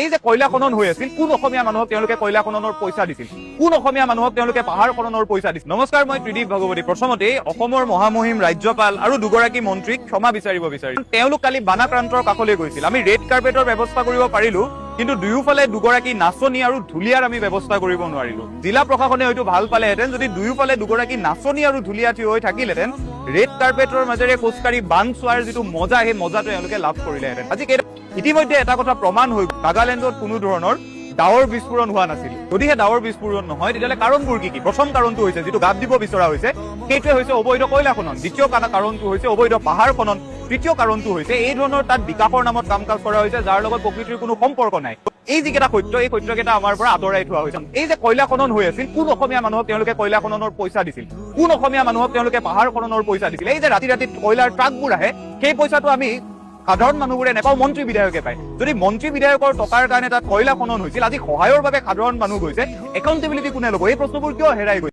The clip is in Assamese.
এই যে কয়লা খনন হৈ আছিল, কোন অসমীয়া মানুহক তেওঁলোকে কয়লা খননৰ পইচা দিছিল, কোন অসমীয়া মানুহক তেওঁলোকে পাহাৰ খননৰ পইচা দিছিল? নমস্কাৰ, মই ত্ৰিদীপ ভাগৱতী। প্ৰথমতে অসমৰ মহামহিম ৰাজ্যপাল আৰু দুগৰাকী মন্ত্ৰীক ক্ষমা বিচাৰিব বিচাৰিছো। তেওঁলোক কালি বানাক্ৰান্তৰ কাষলৈ গৈছিল। আমি ৰেড কাৰ্পেটৰ ব্যৱস্থা কৰিব পাৰিলো, কিন্তু দুয়োফালে দুগৰাকী নাচনী আৰু ঢুলীয়াৰ আমি ব্যৱস্থা কৰিব নোৱাৰিলো। জিলা প্ৰশাসনে হয়তো ভাল পালেহেঁতেন যদি দুয়োফালে দুগৰাকী নাচনী আৰু ঢুলীয়া থিয় হৈ থাকিলেহেঁতেন, ৰেড কাৰ্পেটৰ মাজেৰে খোজকাঢ়ি বান চোৱাৰ যিটো মজা, সেই মজাটো তেওঁলোকে লাভ কৰিলেহেঁতেন। আজি ইতিমধ্যে এটা কথা প্ৰমাণ হৈ গ'ল, নাগালেণ্ডত কোনো ধৰণৰ ডাৱৰ বিস্ফোৰণ হোৱা নাছিল। যদিহে ডাৱৰ বিস্ফোৰণ নহয়, তেতিয়াহ'লে কাৰণবোৰ কি? প্ৰথম কাৰণটো হৈছে, যিটো গাত দিব বিচৰা হৈছে, সেইটোৱে হৈছে অবৈধ কয়লা খনন। দ্বিতীয় কাৰণটো হৈছে অবৈধ পাহাৰ খনন। তৃতীয় কাৰণটো হৈছে এই ধৰণৰ তাত বিকাশৰ নামত কাম কাজ কৰা হৈছে, যাৰ লগত প্ৰকৃতিৰ কোনো সম্পৰ্ক নাই। এই যিকেইটা সত্য, এই সত্যকেইটা আমাৰ পৰা আঁতৰাই থোৱা হৈছে। এই যে কয়লা খনন হৈ আছিল, কোন অসমীয়া মানুহক তেওঁলোকে কয়লা খননৰ পইচা দিছিল, কোন অসমীয়া মানুহক তেওঁলোকে পাহাৰ খননৰ পইচা দিছিল? এই যে ৰাতি ৰাতি কয়লাৰ ট্ৰাকবোৰ আহে, সেই পইচাটো আমি সাধাৰণ মানুহবোৰে নেপাওঁ, মন্ত্ৰী বিধায়কে পায়। যদি মন্ত্ৰী বিধায়কৰ টকাৰ কাৰণে তাত কয়লা খনন হৈছিল, আজি সহায়ৰ বাবে সাধাৰণ মানুহ গৈছে, একাউণ্টেবিলিটি কোনে ল'ব? এই প্ৰশ্নবোৰ কিয় হেৰাই গৈছে?